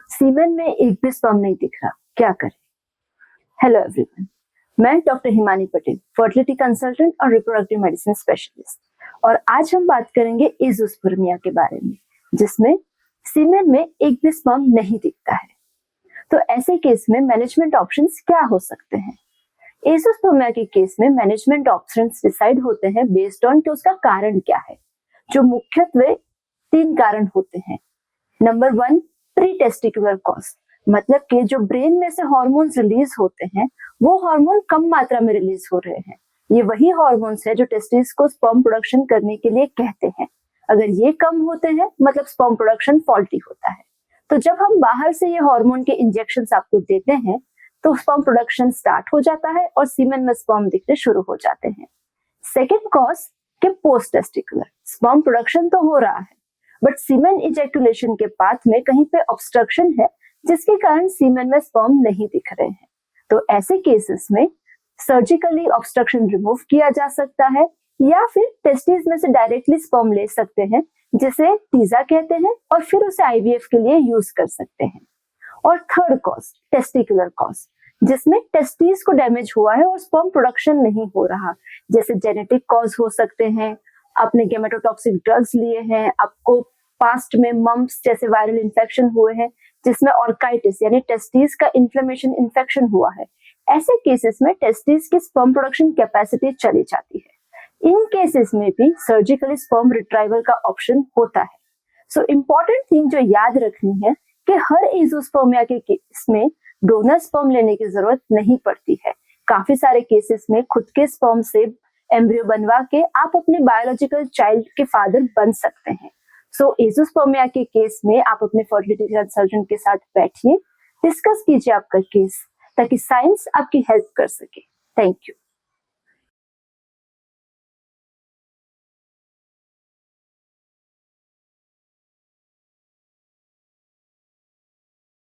सीमेन में एक भी स्पर्म नहीं दिख रहा, क्या करें? हेलो एवरीवन, मैं doctor Himani Patel, fertility consultant और रिप्रोडक्टिव मेडिसिन स्पेशलिस्ट, और आज हम बात करेंगे एज़ोस्पर्मिया के बारे में, जिसमें सीमेन में एक भी स्पर्म नहीं दिखता है। तो ऐसे केस में मैनेजमेंट ऑप्शंस क्या हो सकते हैं? एज़ोस्पर्मिया के केस में मैनेजमेंट ऑप्शंस डिसाइड होते हैं बेस्ड ऑन कि उसका कारण क्या है, जो मुख्यत्वे 3 कारण होते हैं। नंबर 1, प्री टेस्टिकुलर कॉज, मतलब कि जो ब्रेन में से हार्मोन्स रिलीज होते हैं वो हार्मोन कम मात्रा में रिलीज हो रहे हैं। ये वही हार्मोन्स है जो टेस्टिस को स्पर्म प्रोडक्शन करने के लिए कहते हैं। अगर ये कम होते हैं मतलब स्पर्म प्रोडक्शन फॉल्टी होता है। तो जब हम बाहर से ये हार्मोन के इंजेक्शंस आपको देते हैं तो स्पर्म प्रोडक्शन स्टार्ट हो जाता है और सीमेन में स्पर्म दिखने शुरू हो जाते हैं। सेकेंड कॉज के पोस्ट टेस्टिकुलर, स्पर्म प्रोडक्शन तो हो रहा है बट सीमेन इजैकुलेशन के पाथ में कहीं पे ऑब्स्ट्रक्शन है जिसके कारण सीमेन में स्पर्म नहीं दिख रहे हैं। तो ऐसे केसेस में सर्जिकली ऑब्स्ट्रक्शन रिमूव किया जा सकता है या फिर टेस्टिस में से डायरेक्टली स्पर्म ले सकते हैं, जिसे टीजा कहते हैं, और फिर उसे आईवीएफ के लिए यूज कर सकते हैं। और थर्ड कॉज टेस्टिकुलर कॉज, जिसमें टेस्टिस को डैमेज हुआ है और स्पर्म प्रोडक्शन नहीं हो रहा, जैसे जेनेटिक कॉज हो सकते हैं, आपने गेमेटोटॉक्सिक ड्रग्स लिए हैं, आपको पास्ट में मम्प्स जैसे वायरल इन्फेक्शन हुए हैं जिसमें ऑर्काइटिस यानी टेस्टिस का इन्फ्लेमेशन इन्फेक्शन हुआ है। ऐसे केसेस में टेस्टिस की स्पर्म प्रोडक्शन कैपेसिटी चली जाती है। इन केसेस में भी सर्जिकली स्पर्म रिट्राइवल का ऑप्शन होता है। सो इम्पोर्टेंट थिंग जो याद रखनी है कि हर एज़ोस्पर्मिया के केस में डोनर स्पर्म लेने की जरूरत नहीं पड़ती है। काफी सारे केसेस में खुद के स्पर्म से एम्ब्रियो बनवा के आप अपने बायोलॉजिकल चाइल्ड के फादर बन सकते हैं। सो एज़ोस्पर्मिया के केस में आप अपने फर्टिलिटी कंसल्टेंट के साथ बैठिए, डिस्कस कीजिए आपका केस, ताकि साइंस आपकी हेल्प कर सके। Thank you.